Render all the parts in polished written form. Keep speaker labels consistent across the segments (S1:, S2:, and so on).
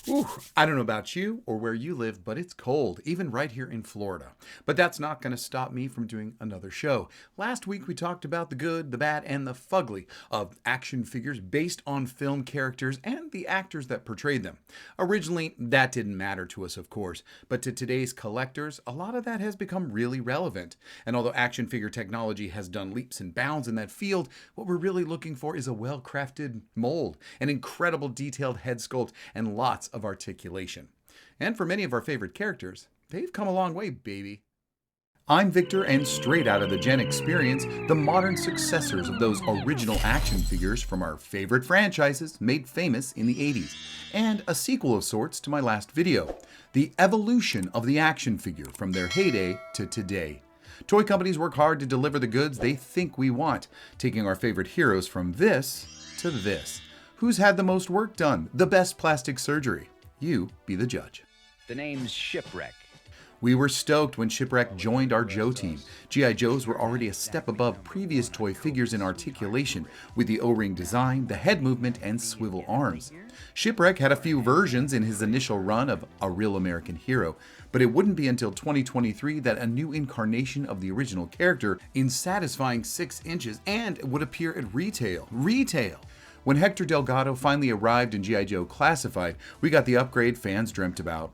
S1: Ooh, I don't know about you or where you live, but it's cold, even right here in Florida. But that's not going to stop me from doing another show. Last week we talked about the good, the bad, and the fugly of action figures based on film characters and the actors that portrayed them. Originally, that didn't matter to us, of course, but to today's collectors, a lot of that has become really relevant. And although action figure technology has done leaps and bounds in that field, what we're really looking for is a well-crafted mold, an incredible detailed head sculpt, and lots of articulation. And for many of our favorite characters, they've come a long way, baby. I'm Victor, and straight out of the Gen Experience, the modern successors of those original action figures from our favorite franchises made famous in the 80s, and a sequel of sorts to my last video, the evolution of the action figure from their heyday to today. Toy companies work hard to deliver the goods they think we want, taking our favorite heroes from this to this. Who's had the most work done? The best plastic surgery? You be the judge.
S2: The name's Shipwreck.
S1: We were stoked when Shipwreck joined our Joe team. G.I. Joes were already a step above previous toy figures in articulation, with the O-ring design, the head movement, and swivel arms. Shipwreck had a few versions in his initial run of A Real American Hero, but it wouldn't be until 2023 that a new incarnation of the original character in satisfying 6 inches and would appear at retail. When Hector Delgado finally arrived in G.I. Joe Classified, we got the upgrade fans dreamt about.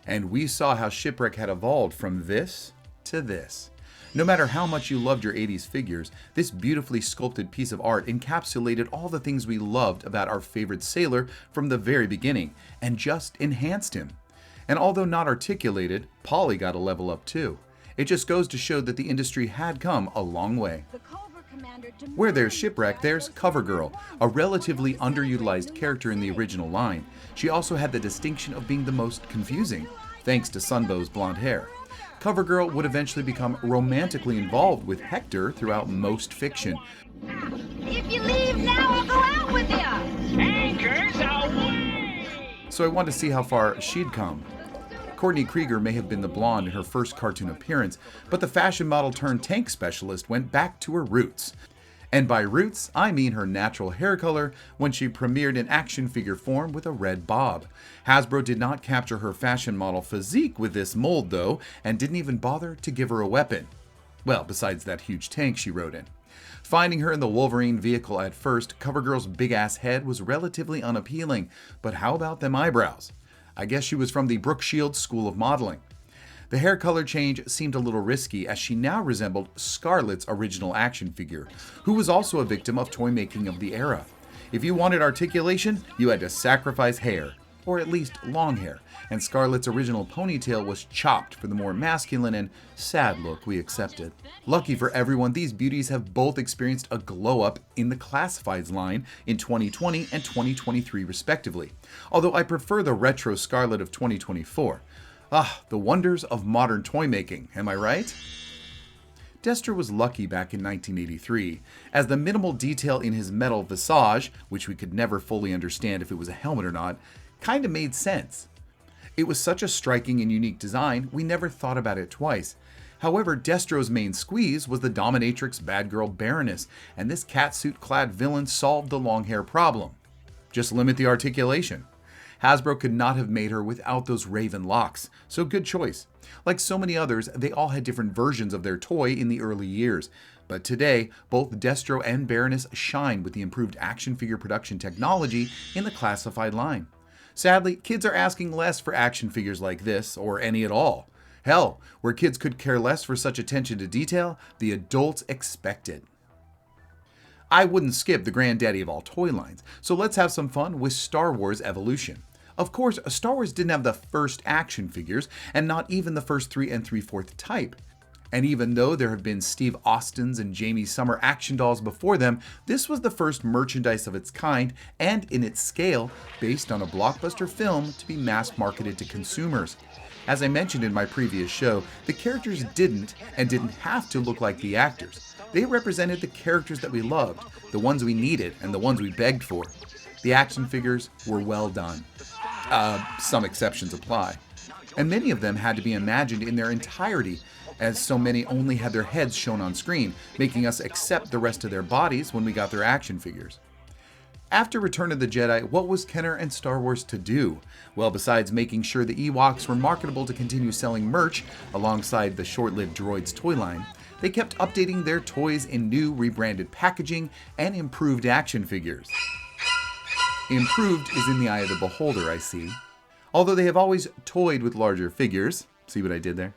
S1: And we saw how Shipwreck had evolved from this to this. No matter how much you loved your 80s figures, this beautifully sculpted piece of art encapsulated all the things we loved about our favorite sailor from the very beginning, and just enhanced him. And although not articulated, Polly got a level up too. It just goes to show that the industry had come a long way. Where there's Shipwreck, there's CoverGirl, a relatively underutilized character in the original line. She also had the distinction of being the most confusing, thanks to Sunbow's blonde hair. CoverGirl would eventually become romantically involved with Hector throughout most fiction.
S3: If you leave now, I'll go out with you!
S2: Anchors away!
S1: So I wanted to see how far she'd come. Courtney Krieger may have been the blonde in her first cartoon appearance, but the fashion model turned tank specialist went back to her roots. And by roots, I mean her natural hair color when she premiered in action figure form with a red bob. Hasbro did not capture her fashion model physique with this mold though, and didn't even bother to give her a weapon. Well, besides that huge tank she rode in. Finding her in the Wolverine vehicle at first, CoverGirl's big-ass head was relatively unappealing, but how about them eyebrows? I guess she was from the Brooke Shields School of Modeling. The hair color change seemed a little risky as she now resembled Scarlett's original action figure, who was also a victim of toy making of the era. If you wanted articulation, you had to sacrifice hair, or at least long hair, and Scarlett's original ponytail was chopped for the more masculine and sad look we accepted. Lucky for everyone, these beauties have both experienced a glow-up in the Classifieds line in 2020 and 2023 respectively, although I prefer the retro Scarlett of 2024. Ah, the wonders of modern toy making, am I right? Destro was lucky back in 1983, as the minimal detail in his metal visage, which we could never fully understand if it was a helmet or not, kinda made sense. It was such a striking and unique design, we never thought about it twice. However, Destro's main squeeze was the dominatrix bad girl Baroness, and this catsuit-clad villain solved the long hair problem. Just limit the articulation. Hasbro could not have made her without those raven locks, so good choice. Like so many others, they all had different versions of their toy in the early years. But today, both Destro and Baroness shine with the improved action figure production technology in the Classified line. Sadly, kids are asking less for action figures like this, or any at all. Hell, where kids could care less for such attention to detail, the adults expect it. I wouldn't skip the granddaddy of all toy lines, so let's have some fun with Star Wars Evolution. Of course, Star Wars didn't have the first action figures, and not even the first 3 3/4 type. And even though there have been Steve Austin's and Jamie Summer action dolls before them, this was the first merchandise of its kind and in its scale, based on a blockbuster film to be mass marketed to consumers. As I mentioned in my previous show, the characters didn't have to look like the actors. They represented the characters that we loved, the ones we needed, and the ones we begged for. The action figures were well done. Some exceptions apply. And many of them had to be imagined in their entirety, as so many only had their heads shown on screen, making us accept the rest of their bodies when we got their action figures. After Return of the Jedi, what was Kenner and Star Wars to do? Well, besides making sure the Ewoks were marketable to continue selling merch alongside the short-lived Droids toy line, they kept updating their toys in new rebranded packaging and improved action figures. Improved is in the eye of the beholder, I see. Although they have always toyed with larger figures, see what I did there?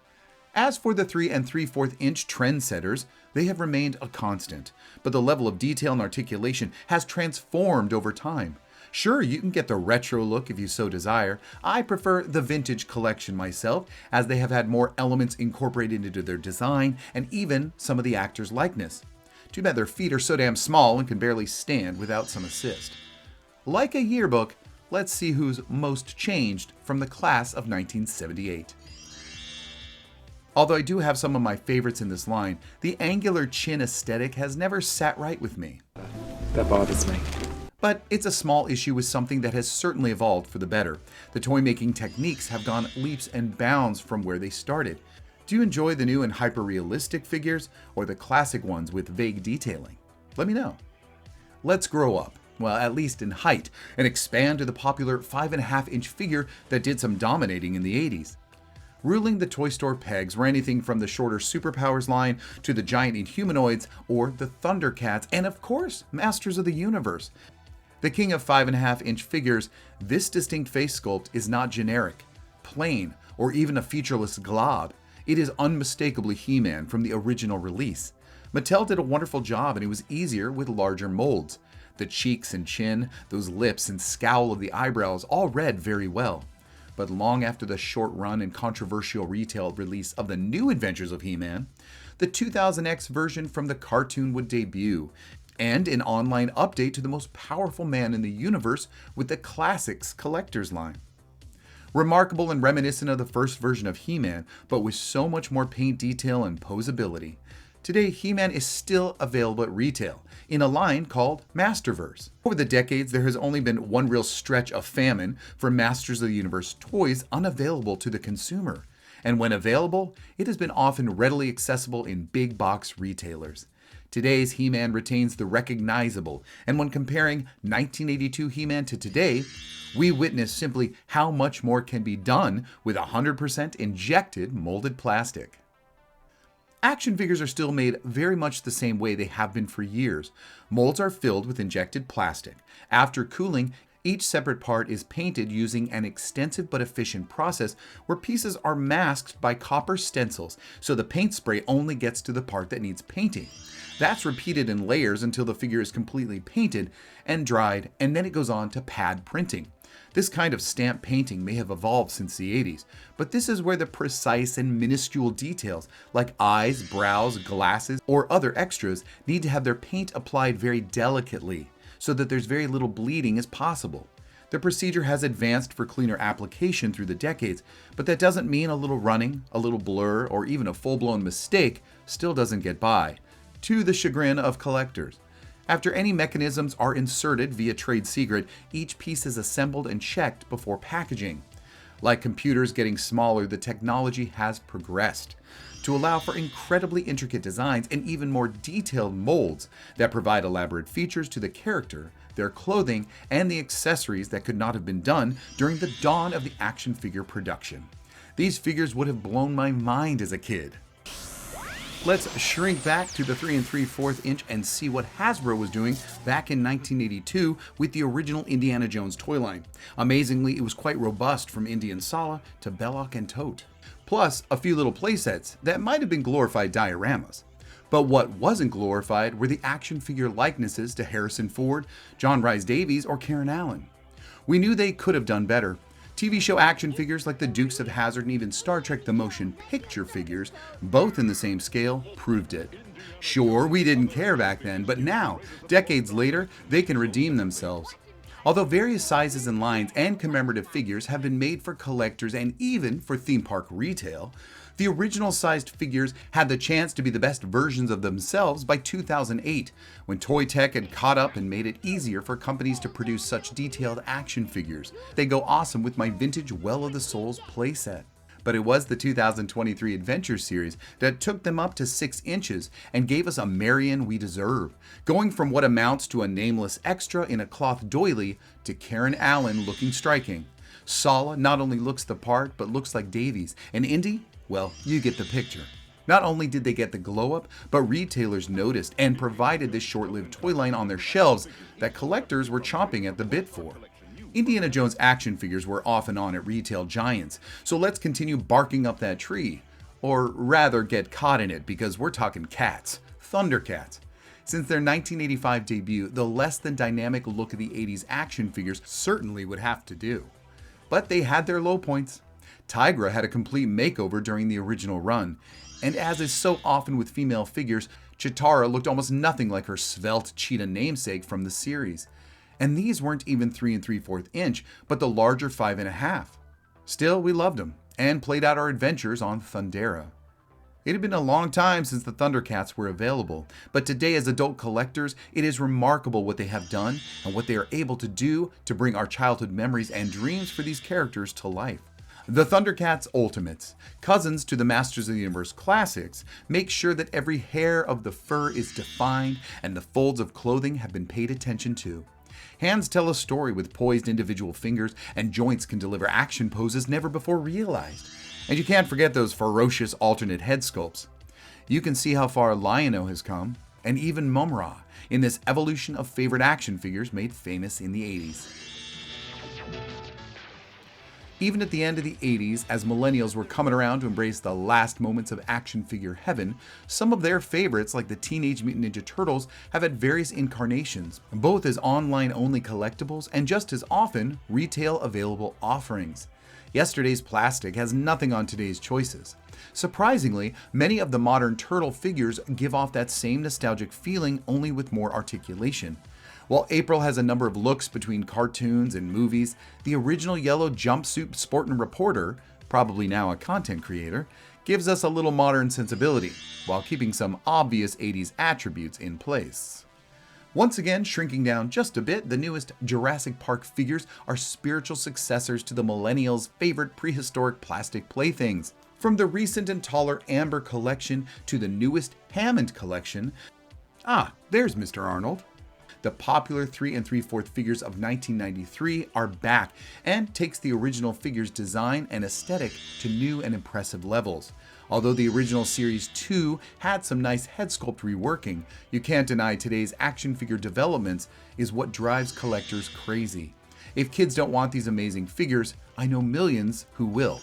S1: As for the 3 3/4 inch trendsetters, they have remained a constant, but the level of detail and articulation has transformed over time. Sure, you can get the retro look if you so desire. I prefer the vintage collection myself, as they have had more elements incorporated into their design and even some of the actors' likeness. Too bad their feet are so damn small and can barely stand without some assist. Like a yearbook, let's see who's most changed from the class of 1978. Although I do have some of my favorites in this line, the angular chin aesthetic has never sat right with me.
S4: That bothers me.
S1: But it's a small issue with something that has certainly evolved for the better. The toy-making techniques have gone leaps and bounds from where they started. Do you enjoy the new and hyper-realistic figures, or the classic ones with vague detailing? Let me know. Let's grow up, well, at least in height, and expand to the popular 5.5-inch figure that did some dominating in the 80s. Ruling the toy store pegs were anything from the shorter Superpowers line to the giant Inhumanoids or the Thundercats, and of course, Masters of the Universe. The king of 5.5-inch figures, this distinct face sculpt is not generic, plain, or even a featureless glob. It is unmistakably He-Man from the original release. Mattel did a wonderful job, and it was easier with larger molds. The cheeks and chin, those lips and scowl of the eyebrows all read very well. But long after the short run and controversial retail release of the New Adventures of He-Man, the 2000X version from the cartoon would debut, and an online update to the most powerful man in the universe with the Classics Collector's line. Remarkable and reminiscent of the first version of He-Man, but with so much more paint detail and posability. Today, He-Man is still available at retail, in a line called Masterverse. Over the decades, there has only been one real stretch of famine for Masters of the Universe toys unavailable to the consumer. And when available, it has been often readily accessible in big box retailers. Today's He-Man retains the recognizable, and when comparing 1982 He-Man to today, we witness simply how much more can be done with 100% injected molded plastic. Action figures are still made very much the same way they have been for years. Molds are filled with injected plastic. After cooling, each separate part is painted using an extensive but efficient process where pieces are masked by copper stencils, so the paint spray only gets to the part that needs painting. That's repeated in layers until the figure is completely painted and dried, and then it goes on to pad printing. This kind of stamp painting may have evolved since the 80s, but this is where the precise and minuscule details like eyes, brows, glasses, or other extras need to have their paint applied very delicately so that there's very little bleeding as possible. The procedure has advanced for cleaner application through the decades, but that doesn't mean a little running, a little blur, or even a full-blown mistake still doesn't get by, to the chagrin of collectors. After any mechanisms are inserted via trade secret, each piece is assembled and checked before packaging. Like computers getting smaller, the technology has progressed to allow for incredibly intricate designs and even more detailed molds that provide elaborate features to the character, their clothing, and the accessories that could not have been done during the dawn of the action figure production. These figures would have blown my mind as a kid. Let's shrink back to the 3 3/4 inch and see what Hasbro was doing back in 1982 with the original Indiana Jones toy line. Amazingly, it was quite robust from Indy and Sala to Belloc and Tote. Plus, a few little playsets that might have been glorified dioramas. But what wasn't glorified were the action figure likenesses to Harrison Ford, John Rhys Davies, or Karen Allen. We knew they could have done better. TV show action figures like the Dukes of Hazzard and even Star Trek the Motion Picture figures, both in the same scale, proved it. Sure, we didn't care back then, but now, decades later, they can redeem themselves. Although various sizes and lines and commemorative figures have been made for collectors and even for theme park retail, the original sized figures had the chance to be the best versions of themselves by 2008, when toy tech had caught up and made it easier for companies to produce such detailed action figures. They go awesome with my vintage Well of the Souls playset. But it was the 2023 Adventure series that took them up to 6 inches and gave us a Marion we deserve, going from what amounts to a nameless extra in a cloth doily to Karen Allen looking striking. Sala not only looks the part, but looks like Davies. And Indy, well, you get the picture. Not only did they get the glow up, but retailers noticed and provided this short-lived toy line on their shelves that collectors were chomping at the bit for. Indiana Jones action figures were off and on at retail giants, so let's continue barking up that tree. Or rather get caught in it, because we're talking cats. Thundercats. Since their 1985 debut, the less than dynamic look of the 80s action figures certainly would have to do. But they had their low points. Tigra had a complete makeover during the original run, and as is so often with female figures, Chitara looked almost nothing like her svelte cheetah namesake from the series. And these weren't even 3 3/4 inch, but the larger 5.5. Still, we loved them, and played out our adventures on Thundera. It had been a long time since the Thundercats were available, but today as adult collectors, it is remarkable what they have done and what they are able to do to bring our childhood memories and dreams for these characters to life. The Thundercats Ultimates, cousins to the Masters of the Universe classics, make sure that every hair of the fur is defined and the folds of clothing have been paid attention to. Hands tell a story with poised individual fingers, and joints can deliver action poses never before realized. And you can't forget those ferocious alternate head sculpts. You can see how far Lion-O has come, and even Mum-Ra, in this evolution of favorite action figures made famous in the 80s. Even at the end of the 80s, as millennials were coming around to embrace the last moments of action figure heaven, some of their favorites, like the Teenage Mutant Ninja Turtles, have had various incarnations, both as online-only collectibles and just as often, retail-available offerings. Yesterday's plastic has nothing on today's choices. Surprisingly, many of the modern turtle figures give off that same nostalgic feeling, only with more articulation. While April has a number of looks between cartoons and movies, the original yellow jumpsuit sportin' reporter, probably now a content creator, gives us a little modern sensibility, while keeping some obvious 80s attributes in place. Once again, shrinking down just a bit, the newest Jurassic Park figures are spiritual successors to the millennials' favorite prehistoric plastic playthings. From the recent and taller Amber collection to the newest Hammond collection, there's Mr. Arnold. The popular 3 3/4 figures of 1993 are back and takes the original figure's design and aesthetic to new and impressive levels. Although the original Series 2 had some nice head sculpt reworking, you can't deny today's action figure developments is what drives collectors crazy. If kids don't want these amazing figures, I know millions who will.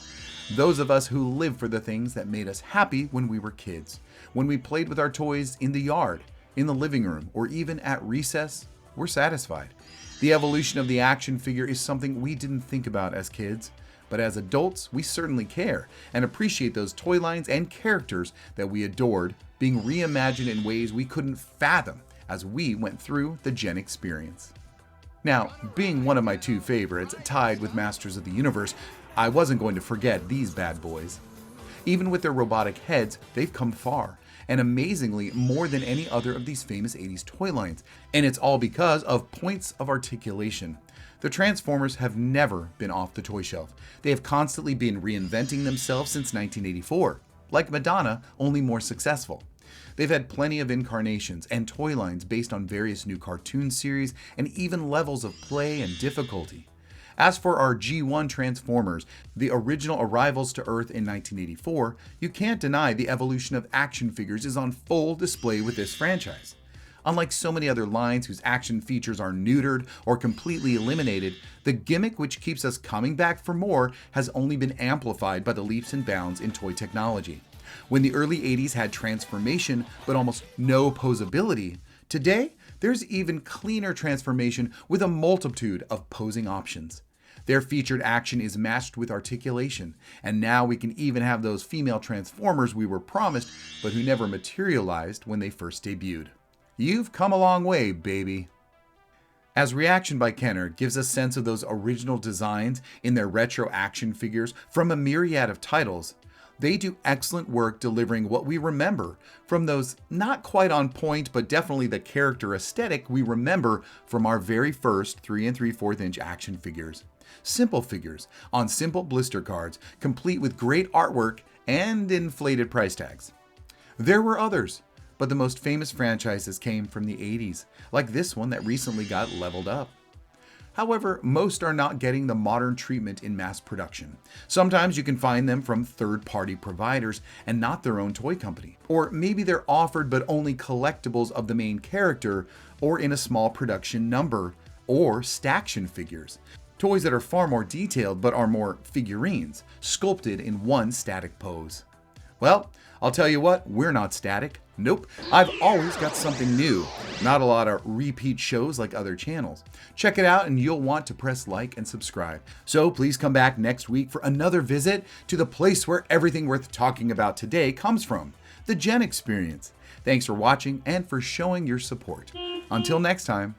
S1: Those of us who live for the things that made us happy when we were kids, when we played with our toys in the yard, in the living room, or even at recess, we're satisfied. The evolution of the action figure is something we didn't think about as kids, but as adults, we certainly care and appreciate those toy lines and characters that we adored being reimagined in ways we couldn't fathom as we went through the Gen experience. Now, being one of my two favorites, tied with Masters of the Universe, I wasn't going to forget these bad boys. Even with their robotic heads, they've come far, and amazingly more than any other of these famous 80s toy lines, and it's all because of points of articulation. The Transformers have never been off the toy shelf. They have constantly been reinventing themselves since 1984, like Madonna, only more successful. They've had plenty of incarnations and toy lines based on various new cartoon series and even levels of play and difficulty. As for our G1 Transformers, the original arrivals to Earth in 1984, you can't deny the evolution of action figures is on full display with this franchise. Unlike so many other lines whose action features are neutered or completely eliminated, the gimmick which keeps us coming back for more has only been amplified by the leaps and bounds in toy technology. When the early 80s had transformation but almost no posability, today there's even cleaner transformation with a multitude of posing options. Their featured action is matched with articulation, and now we can even have those female Transformers we were promised but who never materialized when they first debuted. You've come a long way, baby. As Reaction by Kenner gives a sense of those original designs in their retro action figures from a myriad of titles, they do excellent work delivering what we remember from those not quite on point but definitely the character aesthetic we remember from our very first 3 3/4 inch action figures. Simple figures on simple blister cards, complete with great artwork and inflated price tags. There were others, but the most famous franchises came from the 80s, like this one that recently got leveled up. However, most are not getting the modern treatment in mass production. Sometimes you can find them from third-party providers and not their own toy company. Or maybe they're offered but only collectibles of the main character, or in a small production number, or staction figures. Toys that are far more detailed but are more figurines, sculpted in one static pose. Well, I'll tell you what, we're not static. Nope, I've always got something new. Not a lot of repeat shows like other channels. Check it out and you'll want to press like and subscribe. So please come back next week for another visit to the place where everything worth talking about today comes from, the Gen Experience. Thanks for watching and for showing your support. Until next time.